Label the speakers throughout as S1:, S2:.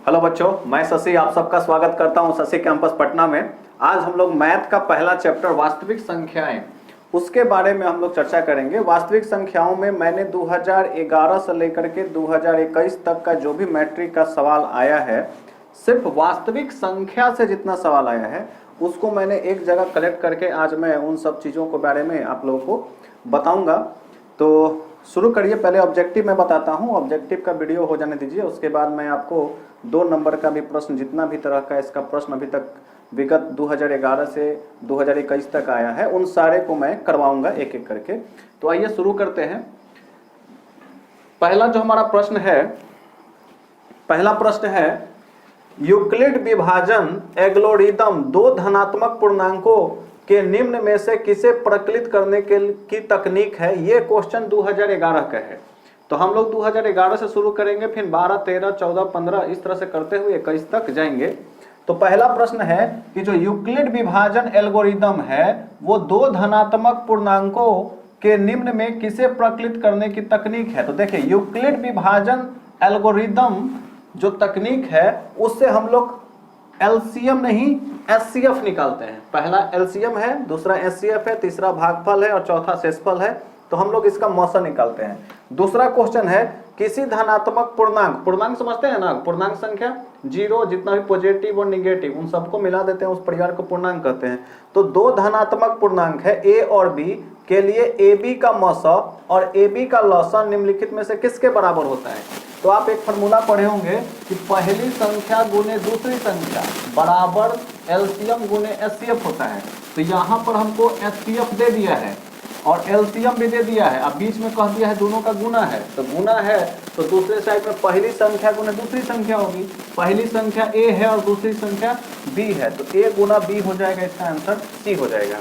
S1: Hello बच्चों, मैं शशि आप सबका स्वागत करता हूं शशि कैंपस पटना में। आज हम लोग मैथ का पहला चैप्टर वास्तविक संख्याएं उसके बारे में हम लोग चर्चा करेंगे। वास्तविक संख्याओं में मैंने 2011 से लेकर के 2021 तक का जो भी मैट्रिक का सवाल आया है, सिर्फ वास्तविक संख्या से जितना सवाल आया है उसको मैंने एक जगह कलेक्ट करके आज मैं उन सब चीज़ों के बारे में आप लोगों को बताऊंगा। तो शुरू करिए। पहले ऑब्जेक्टिव मैं बताता हूं, ऑब्जेक्टिव का वीडियो हो जाने दीजिए, उसके बाद मैं आपको 2 नंबर का भी प्रश्न, जितना भी तरह का इसका प्रश्न अभी तक विगत 2011 से 2021 तक आया है उन सारे को मैं करवाऊंगा एक एक करके। तो आइए शुरू करते हैं। पहला जो हमारा प्रश्न है, पहला प्रश्न है यूक्लिड विभाजन एल्गोरिदम दो धनात्मक पूर्णांकों के निम्न में से किसे प्रकलित करने की तकनीक है। ये क्वेश्चन 2011 का है। तो हम लोग 2011 से शुरू करेंगे, फिर 12, 13, 14, 15 इस तरह से करते हुए 21 तक जाएंगे। तो पहला प्रश्न है कि जो यूक्लिड विभाजन एल्गोरिदम है वो दो धनात्मक पूर्णांकों के निम्न में किसे प्रकलित करने की तकनीक है। तो देखिए, यूक्लिड विभाजन एल्गोरिदम जो तकनीक है उससे हम लोग एलसीएम नहीं एचसीएफ निकालते हैं। पहला एलसीएम है, दूसरा एचसीएफ है, तीसरा भागफल है और चौथा शेषफल है। तो हम लोग इसका मौसा निकालते हैं। दूसरा क्वेश्चन है किसी धनात्मक पूर्णांक, पूर्णांक समझते हैं ना, पूर्णांक संख्या 0 जितना भी पॉजिटिव और निगेटिव उन सबको मिला देते हैं, उस परिवार को पूर्णांक कहते हैं। तो दो धनात्मक पूर्णांक है ए और बी के लिए ए बी का मौसा और ए बी का लौसा निम्नलिखित में से किसके बराबर होता है। तो आप एक फॉर्मूला पढ़े होंगे कि पहली संख्या गुने दूसरी संख्या बराबर एलसीएम गुने एचसीएफ होता है। तो यहाँ पर हमको एचसीएफ दे दिया है और एलसीएम भी दे दिया है। अब बीच में कह दिया है दोनों का गुना है, तो गुना है तो दूसरे साइड में पहली संख्या गुना दूसरी संख्या होगी। पहली संख्या ए है और दूसरी संख्या बी है, तो ए गुना बी हो जाएगा, इसका आंसर सी हो जाएगा।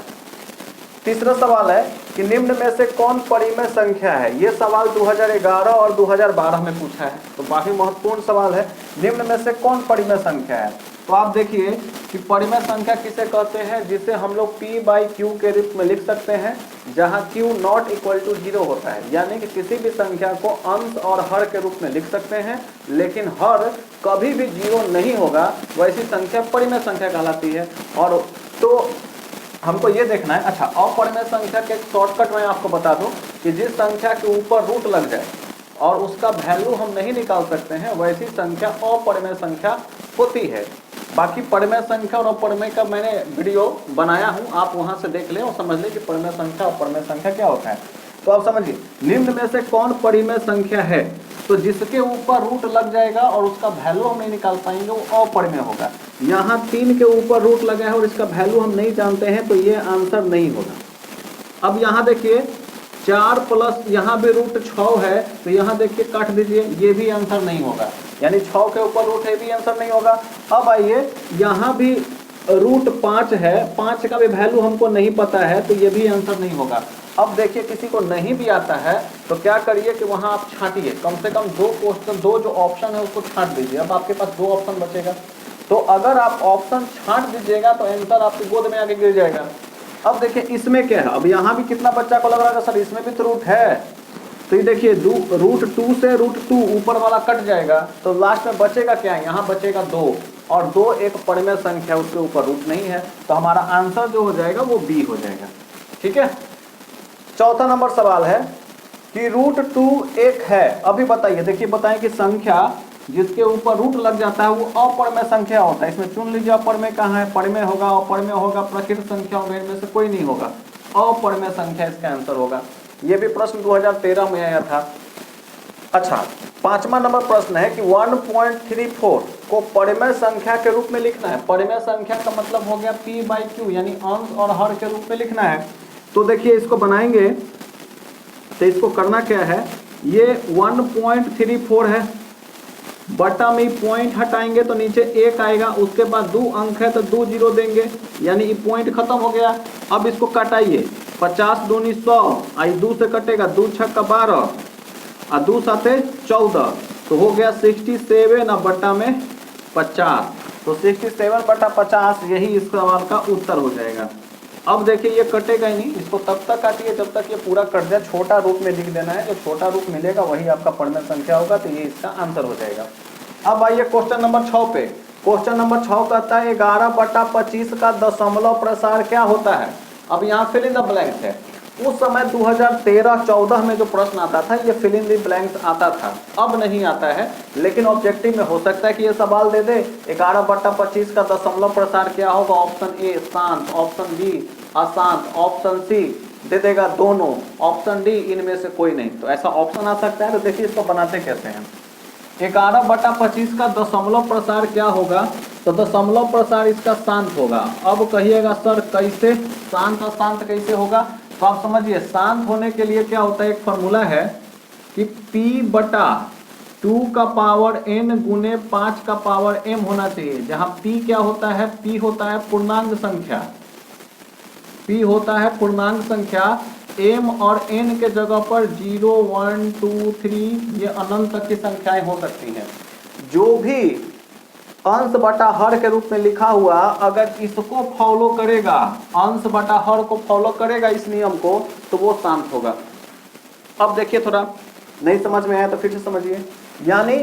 S1: तीसरा सवाल है कि निम्न में से कौन परिमेय संख्या है। ये सवाल 2011 और 2012 में पूछा है, तो काफी महत्वपूर्ण सवाल है। निम्न में से कौन परिमेय संख्या है। तो आप देखिए कि परिमेय संख्या किसे कहते हैं, जिसे हम लोग P बाई Q के रूप में लिख सकते हैं, जहां Q नॉट इक्वल टू 0 होता है। यानी कि किसी भी संख्या को अंश और हर के रूप में लिख सकते हैं, लेकिन हर कभी भी 0 नहीं होगा, वैसी संख्या परिमेय संख्या कहलाती है। और तो हमको ये देखना है। अच्छा, अपरिमेय संख्या के एक शॉर्टकट मैं आपको बता दूं कि जिस संख्या के ऊपर रूट लग जाए और उसका वैल्यू हम नहीं निकाल सकते हैं, वैसी संख्या अपरिमेय संख्या होती है। बाकी परिमेय संख्या और अपरिमेय का मैंने वीडियो बनाया हूं, आप वहां से देख लें और समझ लें कि परिमेय संख्या और अपरिमेय संख्या क्या होता है। तो आप समझिए, निम्न में से कौन परिमेय संख्या है। तो जिसके ऊपर रूट लग जाएगा और उसका वैल्यू हम नहीं निकाल पाएंगे वो अपरिमेय होगा। यहाँ 3 के ऊपर रूट लगा है और इसका वैल्यू हम नहीं जानते हैं, तो ये आंसर नहीं होगा। अब यहाँ देखिए 4 प्लस यहाँ भी रूट 6 है, तो यहाँ देखिए काट दीजिए, ये भी आंसर नहीं होगा। यानी 6 के ऊपर रूट है, भी आंसर नहीं होगा। अब आइए, यहाँ भी रूट 5 है, 5 का भी वैल्यू हमको नहीं पता है, तो ये भी आंसर नहीं होगा। अब देखिए, किसी को नहीं भी आता है तो क्या करिए कि वहां आप छांटिए, कम से कम 2 क्वेश्चन, 2 जो ऑप्शन है उसको छांट दीजिए। अब आपके पास 2 ऑप्शन बचेगा, तो अगर आप ऑप्शन छांट दीजिएगा तो आंसर आपकी गोद में आके गिर जाएगा। अब देखिए इसमें क्या है, अब यहाँ भी कितना बच्चा को लग रहा है सर इसमें भी तो रूट है। तो ये देखिए रूट 2 से रूट 2 ऊपर वाला कट जाएगा, तो लास्ट में बचेगा क्या, यहाँ बचेगा 2 और 2 एक परिमेय संख्या, उसके ऊपर रूट नहीं है, तो हमारा आंसर जो हो जाएगा वो बी हो जाएगा। ठीक है। चौथा नंबर सवाल है कि रूट 2 एक है। अभी बताइए, देखिए बताएं कि संख्या जिसके ऊपर रूट लग जाता है वो अपरिमेय संख्या होता है। इसमें चुन लीजिए अपरिमेय कहाँ है, परिमेय होगा, अपरिमेय होगा, प्रकृत संख्या में से कोई नहीं होगा, अपरिमेय संख्या इसका आंसर होगा। ये भी प्रश्न 2013 में आया था। अच्छा, 5वां नंबर प्रश्न है कि 1.34 को परिमेय संख्या के रूप में लिखना है। परिमेय संख्या का मतलब हो गया P बाई Q, यानी अंश और हर के रूप में लिखना है। तो देखिए इसको बनाएंगे, तो इसको करना क्या है, ये 1.34 है, बटा में पॉइंट हटाएंगे तो नीचे 1 आएगा, उसके बाद 2 अंक है तो 2 जीरो देंगे, यानी ये पॉइंट खत्म हो गया। अब इसको कटाइए, 50 दूनी 100, आई 2 से कटेगा, 2 छक्का 12 और 2 साथे 14, तो हो गया 67 और बटा में 50। तो 67 बटा 50 यही इस सवाल का उत्तर हो जाएगा। अब देखिए ये कटेगा ही नहीं, इसको तब तक काटिए जब तक ये पूरा कट जाए। छोटा रूप में लिख देना है, जो छोटा रूप मिलेगा वही आपका परिमेय संख्या होगा, तो ये इसका आंसर हो जाएगा। अब आइए क्वेश्चन नंबर 6 पे। क्वेश्चन नंबर 6 कहता है 11/25 का दशमलव प्रसार क्या होता है। अब यहाँ फिल इन द ब्लैंक है। उस समय 2013-14 में जो प्रश्न आता था ये फिल इन द ब्लैंक्स आता था, अब नहीं आता है, लेकिन ऑब्जेक्टिव में हो सकता है कि ये सवाल दे दे 11/25 का दशमलव प्रसार क्या होगा। ऑप्शन ए शांत, ऑप्शन बी अशांत, ऑप्शन सी दे देगा दोनों, ऑप्शन डी इनमें से कोई नहीं। तो ऐसा ऑप्शन आ सकता है। तो देखिए इसको बनाते कैसे हैं। 11/25 का दशमलव प्रसार क्या होगा, तो दशमलव प्रसार इसका शांत होगा। अब कहिएगा सर कैसे शांत अशांत कैसे होगा, तो आप समझिए शांत होने के लिए क्या होता है, एक फॉर्मूला है कि P/2 का पावर n गुने 5 का पावर m होना चाहिए, जहां P क्या होता है, P होता है पूर्णांक संख्या, P होता है पूर्णांक संख्या, m और n के जगह पर 0, 1, 2, 3 ये अनंत तक की संख्याएं हो सकती हैं। जो भी अंश बटा हर के रूप में लिखा हुआ अगर इसको फॉलो करेगा, अंश बटा हर को फॉलो करेगा इस नियम को, तो वो शांत होगा। अब देखिए थोड़ा नहीं समझ में आया तो फिर से समझिए। यानी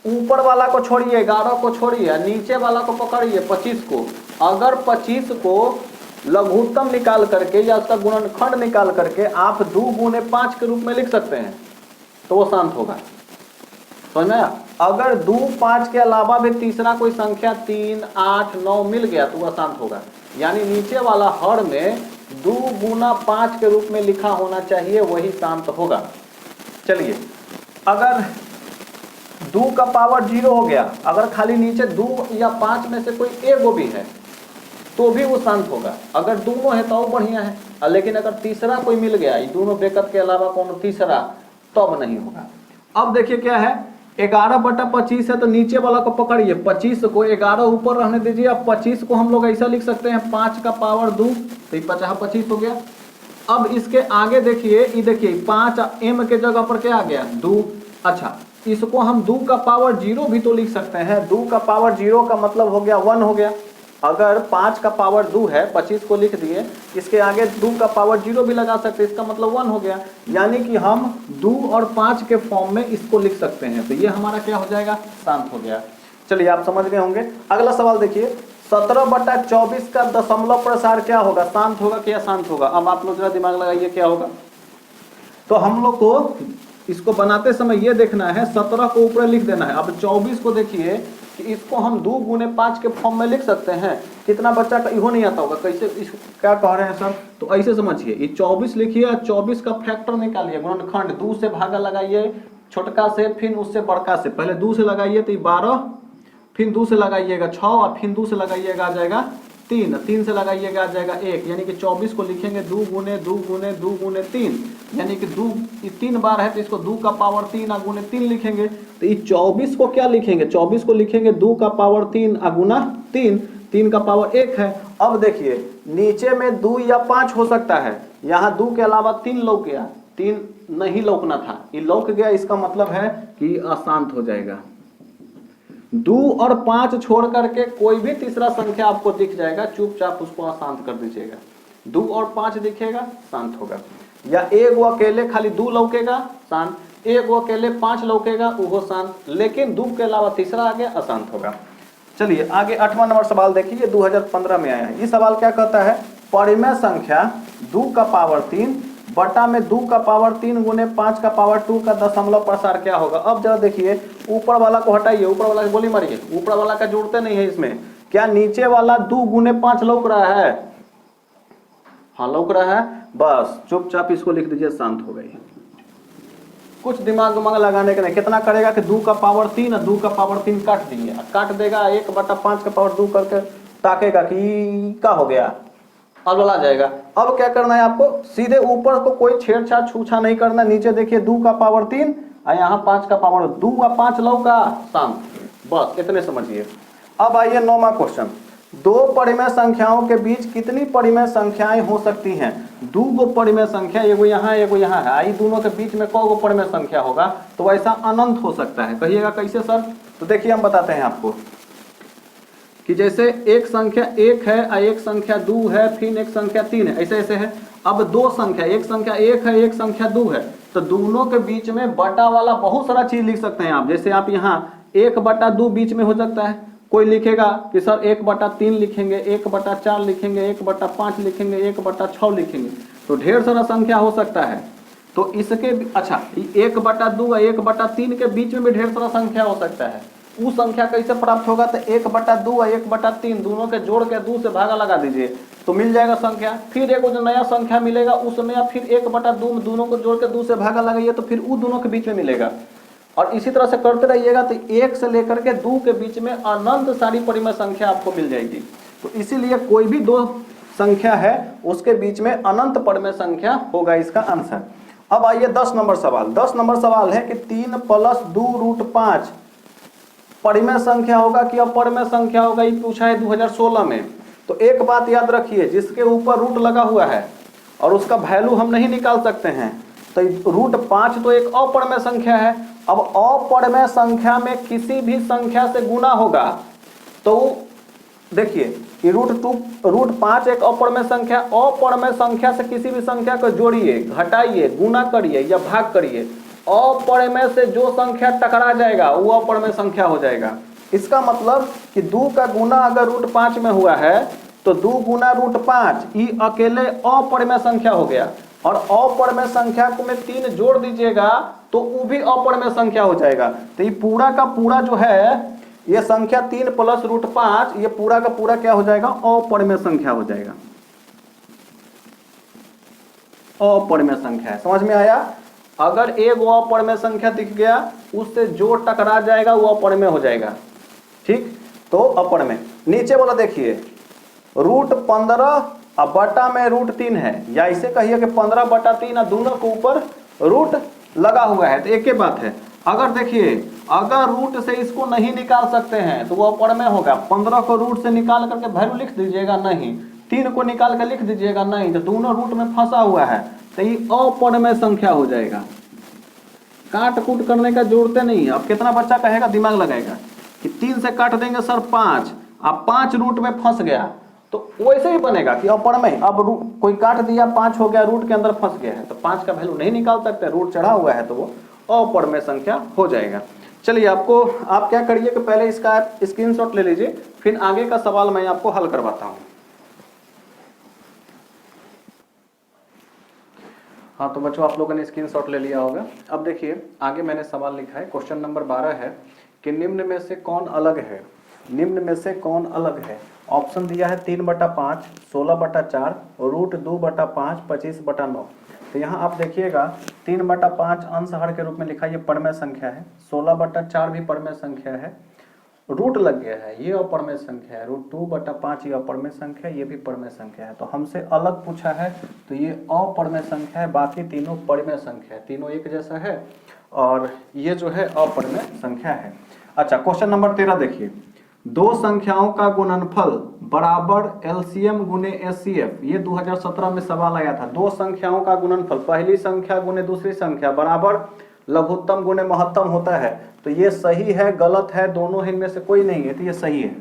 S1: ऊपर वाला को छोड़िए, 11 को छोड़िए, नीचे वाला को पकड़िए 25 को। अगर 25 को लघुत्तम निकाल करके या उसका गुणनखंड निकाल करके आप 2 गुने 5 के रूप में लिख सकते हैं तो वो शांत होगा, समझ में? अगर 2, 5 के अलावा भी तीसरा कोई संख्या 3, 8, 9 मिल गया तो वह शांत होगा। यानी नीचे वाला हर में 2 गुना 5 के रूप में लिखा होना चाहिए, वही शांत होगा। चलिए अगर 2 का पावर 0 हो गया, अगर खाली नीचे 2 या 5 में से कोई एक भी है तो भी वो शांत होगा। अगर दोनों है तो बढ़िया है, लेकिन अगर तीसरा कोई मिल गया, ये दोनों बेकत के अलावा कौन तीसरा, तब नहीं होगा। अब देखिए क्या है, 11/25 है तो नीचे वाला को पकड़िए, 25 को 11 ऊपर रहने दीजिए। अब 25 को हम लोग ऐसा लिख सकते हैं 5 का पावर 2, तो 50-25 हो गया। अब इसके आगे देखिए, ये देखिए 5 m के जगह पर क्या आ गया 2। अच्छा इसको हम 2 का पावर 0 भी तो लिख सकते हैं। 2 का पावर 0 का मतलब हो गया 1 हो गया। अगर 5 का पावर 2 है, 25 को लिख दिए, इसके आगे 2 का पावर 0 भी लगा सकते हैं, इसका मतलब 1 हो गया। यानी कि हम 2 और 5 के फॉर्म में इसको लिख सकते हैं, तो ये हमारा क्या हो जाएगा, शांत हो गया। चलिए आप समझ गए होंगे। अगला सवाल देखिए, 17/24 का दशमलव प्रसार क्या होगा, शांत होगा कि अशांत होगा। अब आप लोग जरा दिमाग लगाइए क्या होगा। तो हम लोग को इसको बनाते समय ये देखना है, 17 को ऊपर लिख देना है। अब 24 को देखिए कि इसको हम 2 गुने 5 के फॉर्म में लिख सकते हैं। कितना बच्चा का इहो नहीं आता होगा, कैसे क्या कह रहे हैं सर, तो ऐसे समझिए, ये 24 लिखिए, 24 का फैक्टर निकालिए, गुणनखंड 2 से भागा लगाइए छोटका से, फिर उससे बड़का से। पहले 2 से लगाइए तो 12, फिर 2 से लगाइएगा 6, और फिर 2 से लगाइएगा आ जाएगा 3, 3 से लगाइएगा आ जाएगा 1। यानी कि 24 को लिखेंगे 2 गुने 2 गुने 2 गुने 3, यानी कि 2 3 बार है तो इसको 2 का पावर 3 गुने 3 लिखेंगे। तो ये 24 को क्या लिखेंगे, 24 को लिखेंगे 2 का पावर 3 गुना 3, 3 का पावर 1 है। अब देखिए नीचे में 2 या 5 हो सकता है, यहाँ 2 के अलावा 3 लौक गया, 3 नहीं लौकना था, ये लौक गया, इसका मतलब है कि अशांत हो जाएगा। 2 और 5 छोड़ करके कोई भी तीसरा संख्या आपको दिख जाएगा, चुपचाप उसको अशांत कर दीजिएगा। 2 और 5 दिखेगा, शांत होगा। या एक वो अकेले खाली 2 लौकेगा, शांत, एक वो अकेले 5 लौकेगा, वो शांत, लेकिन 2 के अलावा तीसरा आ गया, अशांत होगा। चलिए आगे 8वां नंबर सवाल देखिए, ये 2015 में आया है। ये सवाल क्या कहता है, परिमेय संख्या 2 का पावर 3 बटा में 2 का पावर 3 गुने 5 का पावर 2 का दशमलव प्रसार क्या होगा। अब जरा देखिए, ऊपर वाला को हटाइए, ऊपर वाला गोली मारिए, ऊपर वाला का जोड़ते नहीं है इसमें। क्या नीचे वाला 2 गुने 5 लौक रहा है, हाँ लौक रहा है, बस चुपचाप इसको लिख दीजिए, शांत हो गई। कुछ दिमाग लगाने के नहीं, कितना करेगा कि 2 का पावर 3 और 2 का पावर 3 काट दिए, काट देगा 1/5 का पावर 2 करके ताकेगा कि क्या हो गया, अब ला जाएगा। अब क्या करना है आपको, सीधे ऊपर को कोई छेड़छाड़ छूछा नहीं करना। नीचे देखिए 2 का पावर 3 और यहाँ 5 का पावर 2 व 5 लौका, शांत, बस इतने समझिए। अब आइए 9वां क्वेश्चन, 2 परिमेय संख्याओं के बीच कितनी परिमेय संख्याएं हो सकती हैं। 2 गो परिमेय संख्या, एगो यहाँ एगो यहाँ है, आई दोनों के बीच में कौ गो परिमेय संख्या होगा, तो ऐसा अनंत हो सकता है। कहिएगा कैसे सर, तो देखिए हम बताते हैं आपको कि जैसे एक संख्या 1 है और एक संख्या 2 है, फिर एक संख्या 3 है, ऐसे ऐसे है। अब 2 संख्या, एक संख्या 1 है, एक संख्या 2 है, तो दोनों के बीच में बटा वाला बहुत सारा चीज लिख सकते हैं आप। जैसे आप यहाँ 1/2 बीच में हो सकता है। कोई लिखेगा कि सर 1/3 लिखेंगे, 1/4 लिखेंगे, 1/5 लिखेंगे, 1/6 लिखेंगे, तो ढेर सारा संख्या हो सकता है। तो इसके अच्छा 1/2 और 1/3 के बीच में भी ढेर सारा संख्या हो सकता है। वो संख्या कैसे प्राप्त होगा? तो 1/2 और 1/3 दोनों के जोड़ के 2 से भागा लगा दीजिए तो मिल जाएगा संख्या। फिर एक जो नया संख्या मिलेगा उसमें आप फिर 1/2 में दोनों को जोड़ के 2 से भागा लगाइए तो फिर वो दोनों के बीच में मिलेगा। और इसी तरह से करते रहिएगा तो 1 से लेकर के 2 के बीच में अनंत सारी परिमेय संख्या आपको मिल जाएगी। तो इसीलिए कोई भी दो संख्या है उसके बीच में अनंत परिमेय संख्या होगा इसका आंसर। अब आइए 10 नंबर सवाल। 10 नंबर सवाल है कि 3 + 2√5 परिमेय संख्या होगा कि अपरिमेय संख्या होगा, ये पूछा है 2016 में। तो एक बात याद रखिए, जिसके ऊपर रूट लगा हुआ है और उसका वैल्यू हम नहीं निकाल सकते हैं, तो √5 तो एक अपरिमेय संख्या है। अब अपरिमेय संख्या में किसी भी संख्या से गुना होगा तो देखिए कि √5 एक अपरिमेय संख्या, अपरिमेय संख्या से किसी भी संख्या को जोड़िए, घटाइए, गुना करिए या भाग करिए, अपरिमेय से जो संख्या टकरा जाएगा वो अपरिमेय संख्या हो जाएगा। इसका मतलब कि 2 का गुना अगर √5 में हुआ है तो 2 गुना √5 ये अकेले अपरिमेय संख्या हो गया। और अपरिमेय संख्या को में 3 जोड़ दीजिएगा तो वो भी अपरिमेय संख्या हो जाएगा। तो ये पूरा का पूरा जो है ये संख्या 3 + √5 ये पूरा का पूरा क्या हो जाएगा? अपरिमेय संख्या हो जाएगा। अपरिमेय संख्या है, समझ में आया? अगर एक वो अपरिमेय संख्या दिख गया उससे जो टकरा जाएगा वो अपरिमेय हो जाएगा। ठीक, तो अपरिमेय। नीचे वाला देखिए √15 अब बटा में √3 है, या इसे कहिए कि 15/3 दोनों के ऊपर रूट लगा हुआ है। तो एक ही बात है, अगर देखिए अगर रूट से इसको नहीं निकाल सकते हैं तो वो अपरिमेय होगा। 15 को रूट से निकाल करके वैल्यू लिख दीजिएगा नहीं, 3 को निकाल कर लिख दीजिएगा नहीं, तो दोनों रूट में फंसा हुआ है तो ये अपरिमेय संख्या हो जाएगा। काट कूट करने का जरूरत नहीं है। अब कितना बच्चा कहेगा, दिमाग लगाएगा कि 3 से काट देंगे सर 5, अब 5 रूट में फंस गया तो वैसे ही बनेगा कि अपरिमेय। अब कोई काट दिया 5 हो गया, रूट के अंदर फंस गया है तो 5 का वैल्यू नहीं निकाल सकते, रूट चढ़ा हुआ है तो वो अपरिमेय संख्या हो जाएगा। चलिए आप क्या करिए कि पहले इसका स्क्रीनशॉट ले लीजिए, फिर आगे का सवाल मैं आपको हल करवाता हूं। हाँ तो बच्चों आप लोगों ने स्क्रीनशॉट ले लिया होगा। अब देखिए आगे मैंने सवाल लिखा है, क्वेश्चन नंबर 12 है कि निम्न में से कौन अलग है? निम्न में से कौन अलग है? ऑप्शन दिया है 3/5, 16/4, √2/5, 25/9। तो यहाँ आप देखिएगा 3/5 अंश हर के रूप में लिखा, ये परिमेय संख्या है। 16/4 भी परिमेय संख्या है, रूट लग गया है ये अपरिमेय संख्या है। √2/5 ये अपरिमेय संख्या, ये भी परिमेय संख्या है। तो हमसे अलग पूछा है तो ये अपरिमेय संख्या है, बाकी तीनों परिमेय संख्या है, तीनों एक जैसा है और ये जो है अपरिमेय संख्या है। अच्छा क्वेश्चन नंबर 13 देखिए, दो संख्याओं का गुणनफल बराबर एलसीएम गुने एचसीएफ, ये 2017 में सवाल आया था। दो संख्याओं का गुणनफल, पहली संख्या गुने दूसरी संख्या बराबर लघुत्तम गुने महत्तम होता है। तो ये सही है, गलत है, दोनों इनमें से कोई नहीं है, तो ये सही है।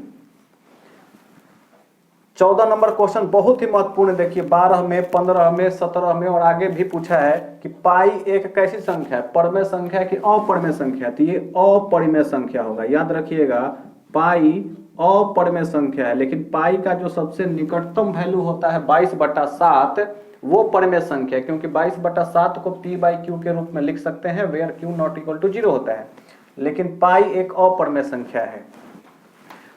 S1: 14 नंबर क्वेश्चन बहुत ही महत्वपूर्ण, देखिए 12 में, 15 में, 17 में और आगे भी पूछा है कि पाई एक कैसी संख्या है, परिमेय संख्या है कि अपरिमेय संख्या? तो ये अपरिमेय संख्या होगा, याद रखिएगा पाई अपरिमेय संख्या है। लेकिन पाई का जो सबसे निकटतम वैल्यू होता है 22/7 वो परिमेय संख्या है, क्योंकि 22/7 को p/q के रूप में लिख सकते हैं वेयर q ≠ 0 होता है। लेकिन पाई एक अपरिमेय संख्या है।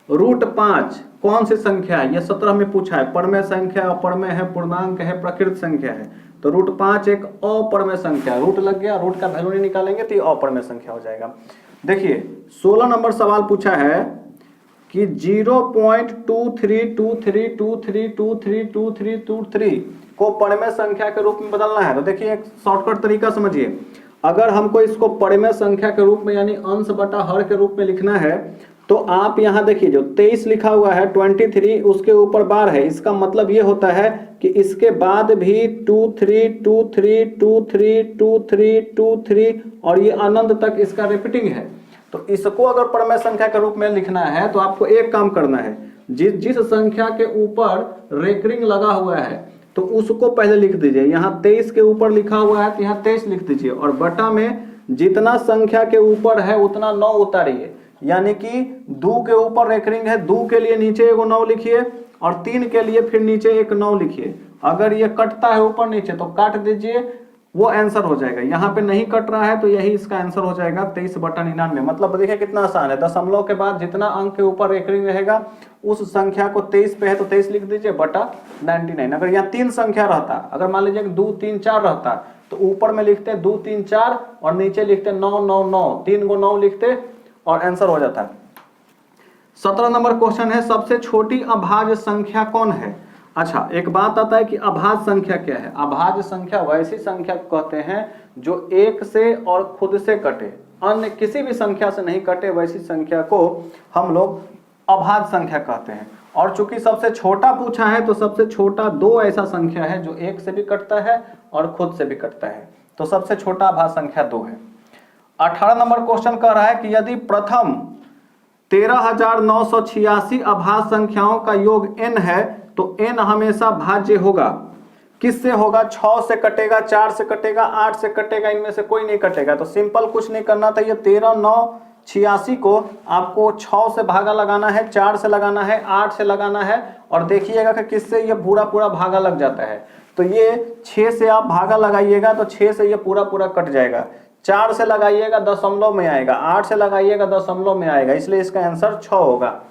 S1: √5 कौन सी संख्या है? ये 17 में पूछा है, परिमेय संख्या, अपरिमेय है, पूर्णांक है, प्रकृत संख्या है। तो √5 एक अपरिमेय संख्या, रूट लग गया, रूट का वैल्यू नहीं निकालेंगे तो ये अपरिमेय संख्या हो जाएगा। देखिए 16 नंबर सवाल पूछा है कि 0.2323232323 को परिमेय संख्या के रूप में बदलना है। तो देखिए एक शॉर्टकट तरीका समझिए, अगर हमको इसको परिमेय संख्या के रूप में यानी अंश बटा हर के रूप में लिखना है तो आप यहाँ देखिए जो 23 लिखा हुआ है 23 उसके ऊपर बार है, इसका मतलब ये होता है कि इसके बाद भी 2 3 2 3 2 3 2 3 2 3 और ये अनंत तक इसका रिपीटिंग है। तो इसको अगर परिमेय संख्या के रूप में लिखना है तो आपको एक काम करना है, जिस संख्या के ऊपर रेकरिंग लगा हुआ है तो उसको पहले लिख दीजिए। यहाँ 23 के ऊपर लिखा हुआ है तो यहाँ 23 लिख दीजिए और बटा में जितना संख्या के ऊपर है उतना 9 उतारिए, यानी कि 2 के ऊपर रेकरिंग है, 2 के लिए नीचे एगो 9 लिखिए और 3 के लिए फिर नीचे एक 9 लिखिए। अगर ये कटता है ऊपर नीचे तो काट दीजिए, वो आंसर हो जाएगा। यहाँ पे नहीं कट रहा है तो यही इसका आंसर हो जाएगा 23/99। मतलब देखिए कितना आसान है, दशमलव के बाद जितना अंक के ऊपर रेकरिंग रहेगा उस संख्या को 23 पे है तो 23 लिख दीजिए बटा 99। अगर यहाँ 3 संख्या रहता, अगर मान लीजिए 2 3 4 रहता तो ऊपर में लिखते 2 3 4 और नीचे लिखते 9 9 9, 3 को 9 लिखते और आंसर हो जाता। 17 नंबर क्वेश्चन है, सबसे छोटी अभाज्य संख्या कौन है? अच्छा, एक बात आता है कि अभाज्य संख्या क्या है। अभाज्य संख्या वैसी संख्या को कहते हैं जो 1 से और खुद से कटे, अन्य किसी भी संख्या से नहीं कटे, वैसी संख्या को हम लोग अभाज्य संख्या कहते हैं। और चूंकि सबसे छोटा पूछा है तो सबसे छोटा 2 ऐसा संख्या है जो 1 से भी कटता है और खुद से भी कटता है, तो सबसे छोटा अभाज्य संख्या 2 है। 18 नंबर क्वेश्चन कह रहा है कि यदि प्रथम 13,986 अभाज्य संख्याओं का योग n है तो n हमेशा भाज्य होगा। किससे होगा? 6 से कटेगा, 4 से कटेगा, 8 से कटेगा, इनमें से कोई नहीं कटेगा। तो सिंपल कुछ नहीं करना था, ये 13,986 को आपको 6 से भागा लगाना है, 4 से लगाना है, 8 से लगाना है और देखिएगा कि किससे ये पूरा पूरा भागा लग जाता है। तो ये 6 से आप भागा लगाइएगा तो 6 से ये पूरा पूरा कट जाएगा, 4 से लगाइएगा दशमलव में आएगा, 8 से लगाइएगा दशमलव में आएगा, इसलिए इसका आंसर 6 होगा।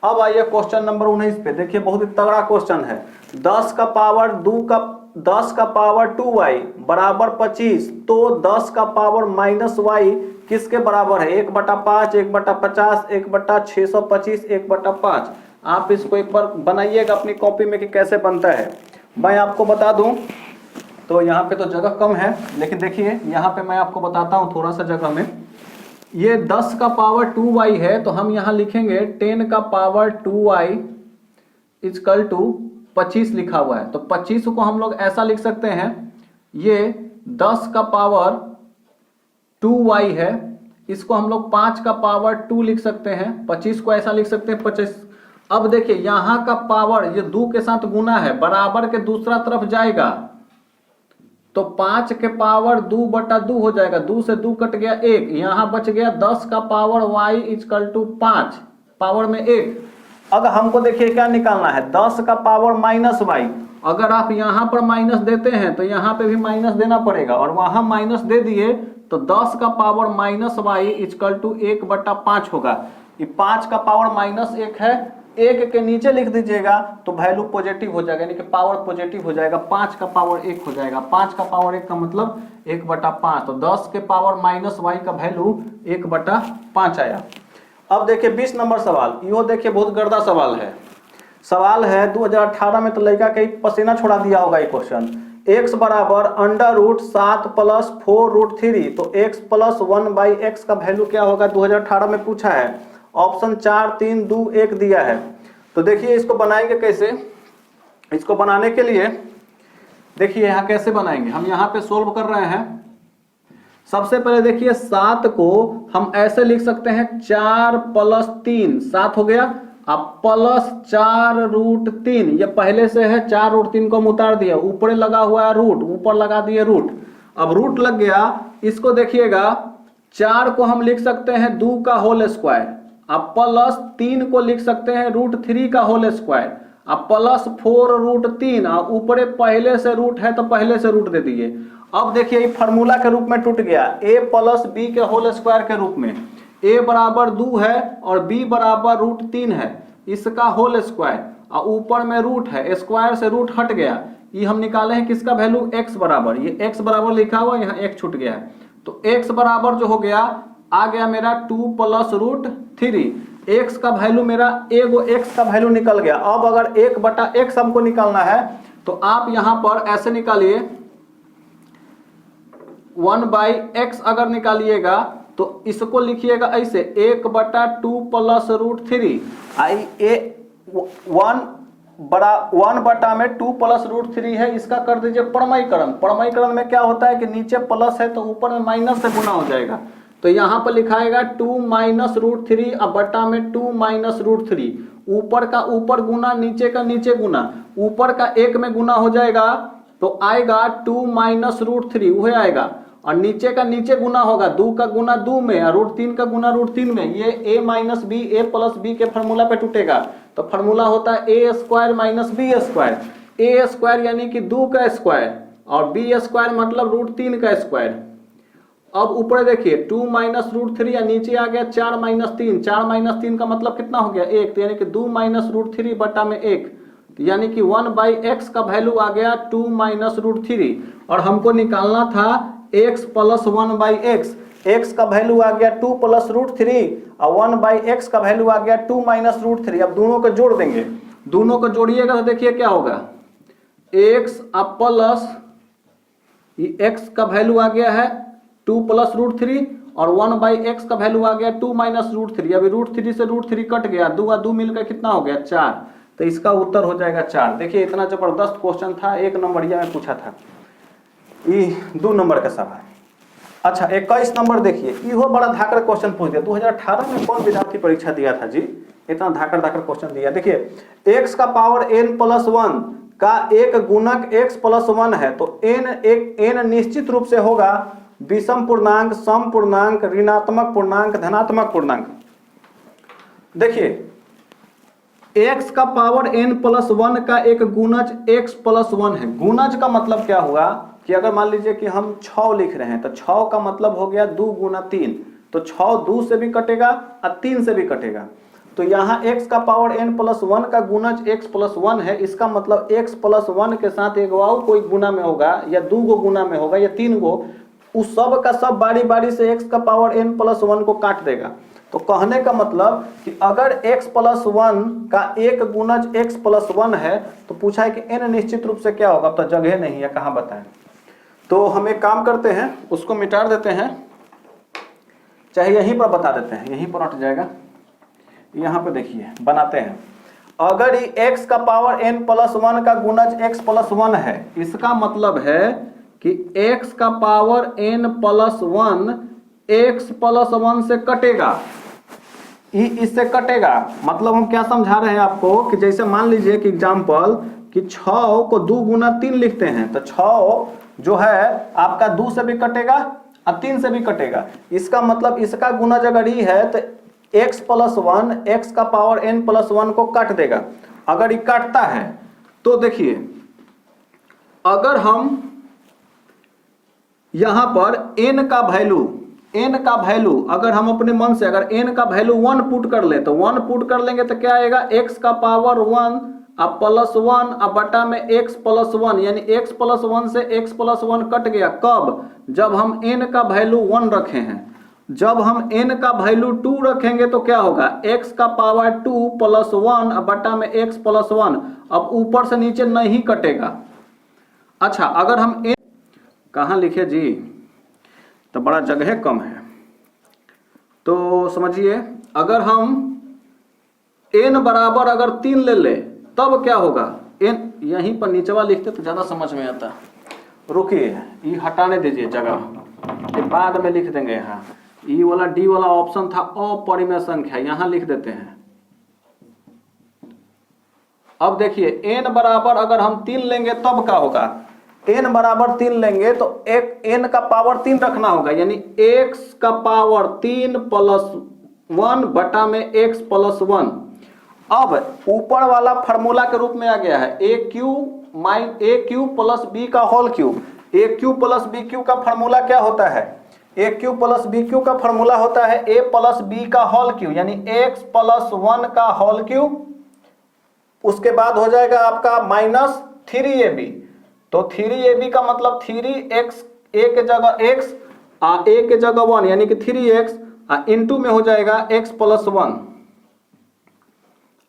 S1: अब आइए क्वेश्चन नंबर 19 पे, देखिए बहुत ही तगड़ा क्वेश्चन है। 10 का पावर 2y बराबर 25, तो 10 का पावर -y किसके बराबर है? 1/5, 1/50, 1/625, 1/5। आप इसको एक बार बनाइएगा अपनी कॉपी में कि कैसे बनता है। मैं आपको बता दूं तो यहाँ पे तो जगह कम है, लेकिन देखिए यहाँ पे मैं आपको बताता हूँ थोड़ा सा जगह में। ये 10 का पावर 2y है तो हम यहाँ लिखेंगे 10 का पावर 2y इक्वल टू 25 लिखा हुआ है। तो 25 को हम लोग ऐसा लिख सकते हैं, ये 10 का पावर 2y है, इसको हम लोग 5 का पावर 2 लिख सकते हैं, 25 को ऐसा लिख सकते हैं 25। अब देखिए यहाँ का पावर ये 2 के साथ गुना है, बराबर के दूसरा तरफ जाएगा तो 5 के पावर 2/2 हो जाएगा, 2 से 2 कट गया 1, यहां बच गया 10 का power y equal to 5 power में 1। अब हमको देखिए क्या निकालना है, 10 का पावर -y। अगर आप यहां पर माइनस देते हैं तो यहां पे भी माइनस देना पड़ेगा और वहां माइनस दे दिए तो 10 का पावर -y इक्वल टू 1/5 होगा। ये 5 का पावर -1 है, 1 के नीचे लिख दीजिएगा तो वैल्यू पॉजिटिव हो जाएगा, यानी कि पावर पॉजिटिव हो जाएगा, 5 का पावर 1 हो जाएगा। 5 का पावर 1 का मतलब 1/5, तो 10 के पावर -y का वैल्यू 1/5 आया। अब देखिए 20 नंबर सवाल, यो देखिए बहुत गर्दा सवाल है। सवाल है 2018 में तो लड़का कहीं पसीना छोड़ा दिया होगा ये क्वेश्चन। x बराबर √7 + 4√3, तो x + 1/x का वैल्यू क्या होगा 2018 में पूछा है। ऑप्शन 4 3 2 1 दिया है। तो देखिए इसको बनाएंगे कैसे। इसको बनाने के लिए देखिए यहाँ कैसे बनाएंगे, हम यहाँ पे सोल्व कर रहे हैं। सबसे पहले देखिए 7 को हम ऐसे लिख सकते हैं 4 + 3, 7 हो गया। अब +4√3, ये पहले से है, 4√3 को हम उतार दिया, ऊपर लगा हुआ है रूट, ऊपर लगा दिए रूट। अब रूट लग गया, इसको देखिएगा 4 को हम लिख सकते हैं 2 का होल स्क्वायर, अब +3 को लिख सकते हैं √3 का होल स्क्वायर, अब +4√3, ऊपर पहले से रूट है तो पहले से रूट दे दिए। अब देखिए ये फार्मूला के रूप में टूट गया, a + b के होल स्क्वायर के रूप में। a बराबर 2 है और b बराबर √3 है, इसका होल स्क्वायर, और ऊपर में रूट है, स्क्वायर से रूट हट गया। ये हम निकाले हैं किसका वैल्यू, x बराबर, ये x बराबर लिखा हुआ, यहाँ x छूट गया है, तो x बराबर जो हो गया आ गया मेरा 2 + √3। x का वैल्यू मेरा एगो x का वैल्यू निकल गया। अब अगर 1/x हमको निकालना है तो आप यहां पर ऐसे निकालिए, 1/x अगर निकालिएगा तो इसको लिखिएगा ऐसे 1/2 + √3, 1/2 + √3 है, इसका कर दीजिए परमयीकरण। परमयीकरण में क्या होता है कि नीचे प्लस है तो ऊपर में माइनस से गुना हो जाएगा, तो यहां पर लिखाएगा 2 - √3 अब बटा में 2 - √3, ऊपर का ऊपर गुना, नीचे का नीचे गुना, ऊपर का 1 में गुना हो जाएगा तो आएगा 2 - √3 वह आएगा, और नीचे का नीचे गुना होगा, 2 का गुना 2 में और √3 का गुना √3 में, ये a minus B a plus B के फार्मूला पे टूटेगा। तो फार्मूला होता है a square minus B square, a square यानी कि 2 का स्क्वायर और b स्क्वायर मतलब √3 का स्क्वायर। अब ऊपर देखिए 2 माइनस √3 या नीचे आ गया 4 माइनस 3, 4 माइनस 3 का मतलब कितना हो गया 1, तो यानी कि 2 माइनस √3 बटा में 1, यानी कि 1/x का वैल्यू आ गया 2 माइनस √3 और हमको निकालना था x प्लस 1/x, x का वैल्यू आ गया 2 प्लस √3 और 1/x का वैल्यू आ गया 2 माइनस √3। अब दोनों को जोड़ देंगे, दोनों को जोड़िएगा तो देखिए क्या होगा, x अब प्लस x का वैल्यू आ गया है 2 प्लस √3 और 1/x का वैल्यू आ गया 2 माइनस √3। अभी √3 से √3 कट गया, 2 और 2 मिलकर कितना हो गया 4, तो इसका उत्तर हो जाएगा 4। देखिए इतना जबरदस्त क्वेश्चन था, 1 नंबरिया में पूछा था, ये 2 नंबर का सवाल। अच्छा 21 नंबर देखिए, इहो बड़ा धाकड़ क्वेश्चन पूछ दिया। 2018 में कौन विद्यार्थी परीक्षा दिया था जी, इतना धाकड़ क्वेश्चन दिया। देखिए x का पावर n प्लस 1 का एक गुणक x प्लस 1 है, तो n निश्चित रूप से होगा विषम पूर्णांक, सम पूर्णांक, ऋणात्मक पूर्णांक, धनात्मक पूर्णांक। देखिए x का पावर n प्लस 1 का एक गुणज x प्लस 1 है। गुणज का मतलब क्या हुआ कि अगर मान लीजिए कि हम 6 लिख रहे हैं तो 6 का मतलब हो गया 2 गुना 3, तो 6 2 से भी कटेगा और 3 से भी कटेगा। तो यहाँ x का पावर n प्लस 1 का गुणज x प्लस 1 है, इसका मतलब x प्लस 1 के साथ एक और कोई गुना में होगा या 2 गो गुना में होगा या 3 गो, उस सब का सब बारी बारी से x का पावर n प्लस 1 को काट देगा। तो कहने का मतलब कि अगर x प्लस 1 का एक गुणज x प्लस 1 है तो पूछा है कि n निश्चित रूप से क्या होगा, अब तो जगह नहीं है कहाँ बताएं। तो हम एक काम करते हैं, उसको मिटा देते हैं, चाहे यहीं पर बता देते हैं, यहीं पर हट जाएगा। यहाँ पे देखिए बनाते हैं, अगर ये x का पावर n प्लस 1 का गुणज x प्लस 1 है, इसका मतलब है कि x का power n plus 1 x plus 1 से कटेगा, इससे कटेगा। मतलब हम क्या समझा रहे हैं आपको कि जैसे मान लीजिए कि एग्जांपल कि 6 को 2 गुना 3 लिखते हैं, तो 6 जो है आपका 2 से भी कटेगा और 3 से भी कटेगा। इसका मतलब इसका गुणज अगर ये है तो x प्लस 1 x का पावर n प्लस 1 को काट देगा। अगर ये काटता है तो देखिए, अगर हम यहां पर n का वैल्यू अगर हम अपने मन से अगर n का वैल्यू 1 पुट कर ले तो 1 पुट कर लेंगे तो क्या आएगा, x का पावर 1 अब प्लस 1 अब बटा में x प्लस 1, यानी x प्लस 1 से x प्लस 1 कट गया। कब? जब हम n का वैल्यू 1 रखे हैं। जब हम n का वैल्यू 2 रखेंगे तो क्या होगा, x का पावर 2 प्लस 1 अब बटा में x प्लस 1, अब ऊपर से नीचे नहीं कटेगा। अच्छा अगर हम n कहाँ लिखे जी, तो बड़ा जगह कम है, तो समझिए अगर हम n बराबर अगर 3 ले ले तब क्या होगा, n यहीं पर नीचवा लिखते तो ज्यादा समझ में आता। रुकिए ये हटाने दीजिए जगह, ये बाद में लिख देंगे। यहाँ ई वाला डी वाला ऑप्शन था अपरिमेय संख्या, यहाँ लिख देते हैं। अब देखिए n बराबर अगर हम 3 लेंगे तब क्या होगा, n बराबर 3 लेंगे तो एक n का पावर 3 रखना होगा, यानी x का पावर 3 प्लस 1 बटा में x प्लस 1। अब ऊपर वाला फार्मूला के रूप में आ गया है a क्यू प्लस बी का whole cube. a cube plus B cube का फार्मूला क्या होता है, a cube plus B cube का फार्मूला होता है a प्लस बी का होल क्यूब, यानी x प्लस 1 का होल क्यूब। उसके बाद हो जाएगा आपका माइनस 3ab, तो 3ab का मतलब 3x a के जगह x a के जगह 1 यानी कि 3x इंटू में हो जाएगा x प्लस 1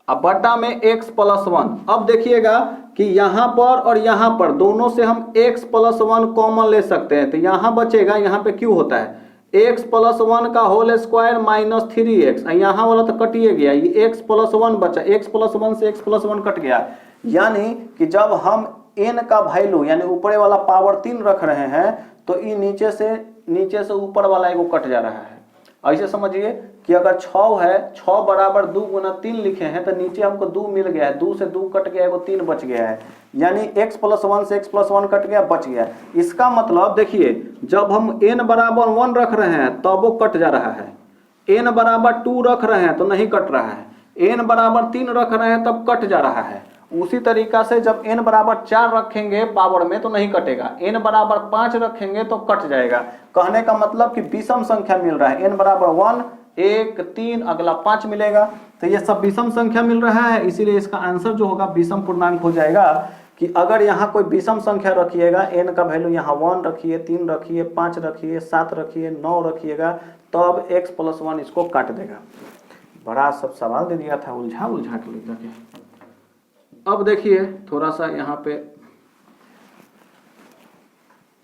S1: अब बटा में x प्लस 1। अब देखिएगा कि यहाँ पर और यहाँ पर दोनों से हम x प्लस 1 कॉमन ले सकते हैं, तो यहाँ बचेगा, यहाँ पे क्यों होता है x प्लस 1 का होल स्क्वायर माइनस 3x, यहाँ वाला तो कटिए गया, ये x प्लस 1 बचा, x प्लस 1 से x प्लस 1 कट गया। यानी कि जब हम n का वैल्यू यानी ऊपर वाला पावर 3 रख रहे हैं तो ये नीचे से ऊपर वाला एगो कट जा रहा है। ऐसे समझिए कि अगर 6 है, 6 बराबर 2 गुना 3 लिखे हैं तो नीचे हमको 2 मिल गया है, 2 से 2 कट गया है, वो 3 बच गया है, यानी x+1 से x+1 कट गया, बच गया। इसका मतलब देखिए जब हम n बराबर 1 रख रहे हैं तब वो कट जा रहा है, n बराबर 2 रख रहे हैं तो नहीं कट रहा है, n बराबर 3 रख रहे हैं तब कट जा रहा है। उसी तरीका से जब n बराबर 4 रखेंगे पावर में तो नहीं कटेगा, n बराबर 5 रखेंगे तो कट जाएगा। कहने का मतलब कि विषम संख्या मिल रहा है, n बराबर 1, 1, 3, अगला 5 मिलेगा, तो ये सब विषम संख्या मिल रहा है, इसीलिए इसका आंसर जो होगा विषम पूर्णांक हो जाएगा। कि अगर यहाँ कोई विषम संख्या रखिएगा, n का वैल्यू यहाँ 1 रखिए, 3 रखिए, 5 रखिए, 7 रखिए, 9 रखिएगा, तब x+1 इसको काट देगा। बड़ा सब सवाल दे दिया था, उलझा उलझा के लेकर के। अब देखिए थोड़ा सा यहाँ पे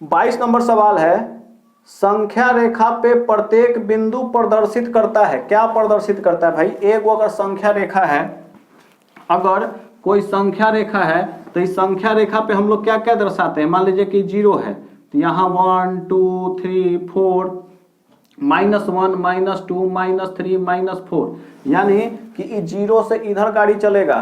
S1: 22 नंबर सवाल है, संख्या रेखा पे प्रत्येक बिंदु प्रदर्शित करता है। क्या प्रदर्शित करता है भाई? एक अगर संख्या रेखा है, अगर कोई संख्या रेखा है तो इस संख्या रेखा पे हम लोग क्या क्या दर्शाते हैं? मान लीजिए कि 0 है तो यहाँ 1 2 3 4, -1 -2 -3 -4, यानी कि 0 से इधर गाड़ी चलेगा,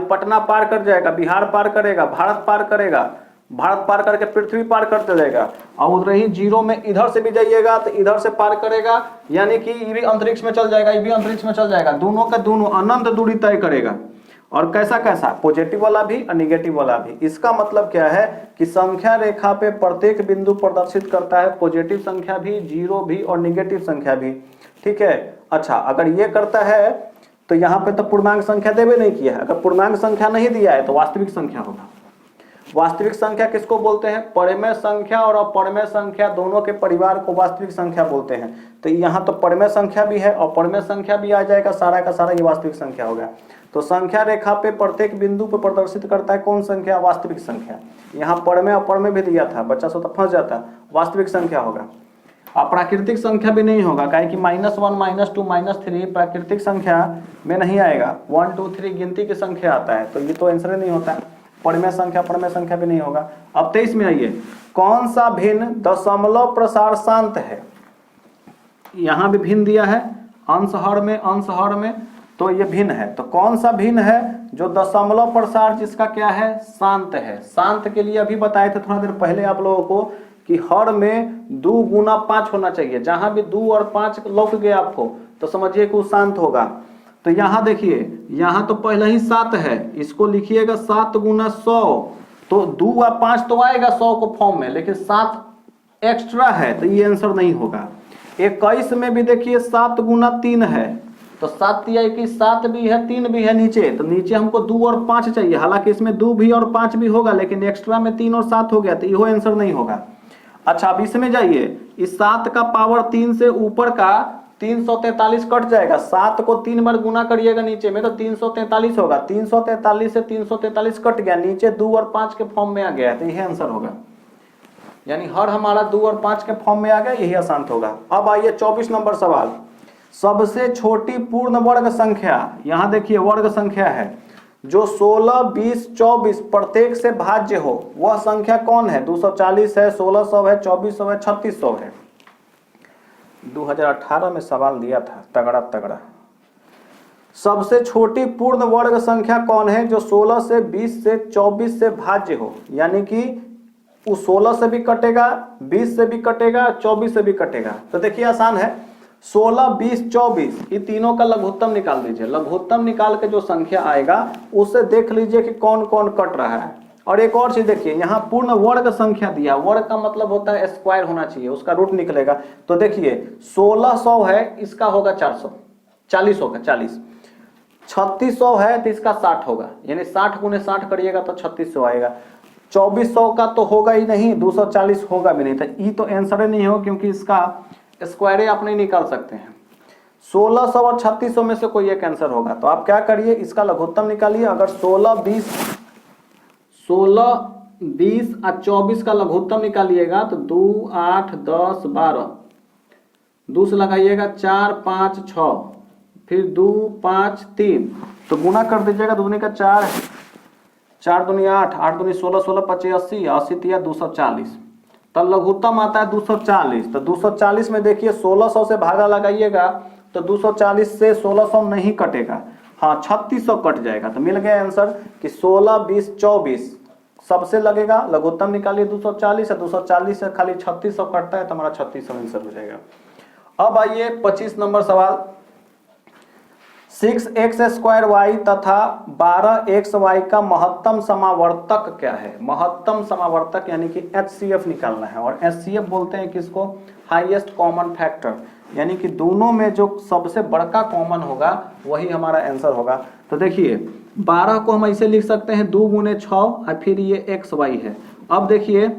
S1: पटना पार कर जाएगा, बिहार पार करेगा, भारत पार करेगा, भारत पार करके पृथ्वी पार कर चलेगा, और उधर ही 0 में इधर से भी जाइएगा तो इधर से पार करेगा, यानी कि ये भी अंतरिक्ष में चल जाएगा, ये भी अंतरिक्ष में चल जाएगा, दोनों का दोनों अनंत दूरी तय करेगा। और कैसा कैसा? पॉजिटिव वाला भी और निगेटिव वाला भी। इसका मतलब क्या है कि संख्या रेखा पे प्रत्येक बिंदु प्रदर्शित करता है, पॉजिटिव संख्या भी, 0 भी और निगेटिव संख्या भी। ठीक है, अच्छा अगर ये करता है तो यहाँ पे तो पूर्णांक संख्या देवे नहीं किया है, अगर पूर्णांक संख्या नहीं दिया है तो वास्तविक संख्या होगा। वास्तविक संख्या किसको बोलते हैं? परिमेय संख्या और अपरिमेय संख्या दोनों के परिवार को वास्तविक संख्या बोलते हैं। तो यहाँ तो परिमेय संख्या भी है और अपरिमेय संख्या भी आ जाएगा, सारा का सारा ये वास्तविक संख्या होगा। तो संख्या रेखा पे प्रत्येक बिंदु पे प्रदर्शित करता है कौन संख्या? वास्तविक संख्या। यहाँ परिमेय अपरिमेय भी दिया था, बच्चा सो तो फंस जाता, वास्तविक संख्या होगा। अब प्राकृतिक संख्या भी नहीं होगा, काहे कि -1 -2 -3 प्राकृतिक संख्या में नहीं आएगा, 1 2 3 गिनती की संख्या आता है, तो ये तो आंसर नहीं होता। परिमेय संख्या भी नहीं होगा। अब 23 में आइए, कौन सा भिन्न दशमलव प्रसार शांत है? यहाँ भी भिन्न दिया है, अंश हर में, तो ये भिन्न है। तो कौन सा भिन्न है जो दशमलव प्रसार जिसका क्या है? शांत है। शांत के लिए अभी बताए थे थोड़ा देर पहले आप लोगों को कि हर में 2 गुना 5 होना चाहिए, जहां भी 2 और 5 लौट गए आपको तो समझिए कि वो शांत होगा। तो यहाँ देखिए, यहाँ तो पहले ही 7 है, इसको लिखिएगा 7 गुना 100, तो 2 और 5 तो आएगा 100 को फॉर्म में, लेकिन 7 एक्स्ट्रा है तो ये आंसर नहीं होगा। 21 में भी देखिए 7 गुना 3 है, तो 7 या 21, 7 भी है 3 भी है नीचे, तो नीचे हमको 2 और 5 चाहिए, हालांकि इसमें 2 भी और 5 भी होगा, लेकिन एक्स्ट्रा में 3 और 7 हो गया, तो ये आंसर नहीं होगा। अच्छा अब इसमें जाइए, इस 7 का पावर 3 से ऊपर का 343 कट जाएगा, 7 को 3 बार गुना करिएगा नीचे में तो 343 होगा, 343 से 343 कट गया, नीचे 2 और 5 के फॉर्म में आ गया, तो यही आंसर होगा। यानी हर हमारा 2 और 5 के फॉर्म में आ गया, यही आसान होगा। अब आइए 24 नंबर सवाल, सबसे छोटी पूर्ण वर्ग संख्या, यहां देखिए वर्ग संख्या है जो 16, 20, 24 प्रत्येक से भाज्य हो, वह संख्या कौन है? 240 है, 1600 है, 2400 है, 3600 है। 2018 में सवाल दिया था, तगड़ा। सबसे छोटी पूर्ण वर्ग संख्या कौन है जो 16 से 20 से 24 से भाज्य हो, यानी कि वो 16 से भी कटेगा, 20 से भी कटेगा, 24 से भी कटेगा। तो देखिए आसान है, 16, 20, 24 ये तीनों का लघुत्तम निकाल दीजिए, लघुत्तम निकाल के जो संख्या आएगा उससे देख लीजिए कि कौन कौन कट रहा है। और एक और चीज देखिए, यहाँ पूर्ण वर्ग संख्या दिया, वर्ग का मतलब होता है स्क्वायर होना चाहिए, उसका रूट निकलेगा। तो देखिए 1600 है, इसका होगा 400, 40 होगा 40, 3600 है तो इसका 60 होगा, यानी 60 गुने 60 करिएगा तो 3600 आएगा। 2400 का तो होगा ही नहीं, 240 होगा भी नहीं, तो ये तो आंसर नहीं हो, क्योंकि इसका स्क्वायर आप नहीं निकाल सकते हैं। 1600 और 3600 में से कोई एक आंसर होगा। तो आप क्या करिए, इसका लघुत्तम निकालिए। अगर 16, 20 और 24 का लघुत्तम निकालिएगा तो 2, 8, 10, 12, 2 से लगाइएगा 4, 5, 6, फिर 2, 5, 3, तो गुना कर दीजिएगा, दूनी का 4, 4 दूनी 8, 8 दूनी 16, 16 25 80, 80 तिया 240, तो लघुत्तम आता है 240। तो 240 में देखिए 1600 से भागा लगाइएगा तो 240 से 1600 नहीं कटेगा, हाँ 3600 कट जाएगा। तो मिल गया आंसर कि 16, 20, 24 सबसे लगेगा, लघुत्तम निकालिए 240 है, 240 से खाली 3600 कटता है तो हमारा 3600 आंसर हो जाएगा। अब आइए 25 नंबर सवाल, 6x² तथा 12xy का महत्तम समावर्तक क्या है? महत्तम समावर्तक यानी कि HCF निकालना है, और HCF बोलते हैं किसको? हाईएस्ट कॉमन फैक्टर, यानी कि दोनों में जो सबसे बड़का कॉमन होगा वही हमारा आंसर होगा। तो देखिए 12 को हम ऐसे लिख सकते हैं 2 गुने 6 और फिर ये xy है। अब देखिए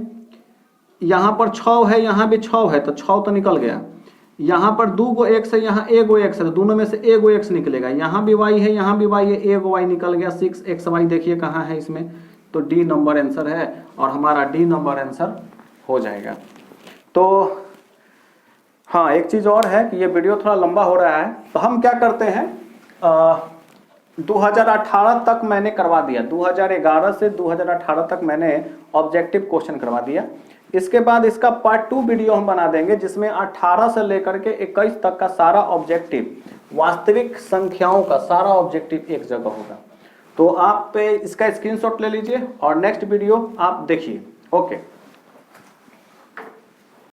S1: यहाँ पर 6 है, यहाँ भी 6 है, तो 6 तो निकल गया। यहाँ पर 2 गो x है, यहाँ 1 गो x है, तो दोनों में से 1 गो x निकलेगा। यहाँ भी y है, यहाँ भी y है, 1 गो y निकल गया। 6xy देखिए कहाँ है इसमें, तो डी नंबर आंसर है, और हमारा डी नंबर आंसर हो जाएगा। तो हाँ एक चीज़ और है कि ये वीडियो थोड़ा लंबा हो रहा है, तो हम क्या करते हैं 2018 तक मैंने करवा दिया, 2011 से 2018 तक मैंने ऑब्जेक्टिव क्वेश्चन करवा दिया। इसके बाद इसका पार्ट 2 वीडियो हम बना देंगे जिसमें 18 से लेकर के 21 तक का सारा ऑब्जेक्टिव, वास्तविक संख्याओं का सारा ऑब्जेक्टिव एक जगह होगा। तो आप इसका स्क्रीनशॉट ले लीजिए और नेक्स्ट वीडियो आप देखिए। ओके।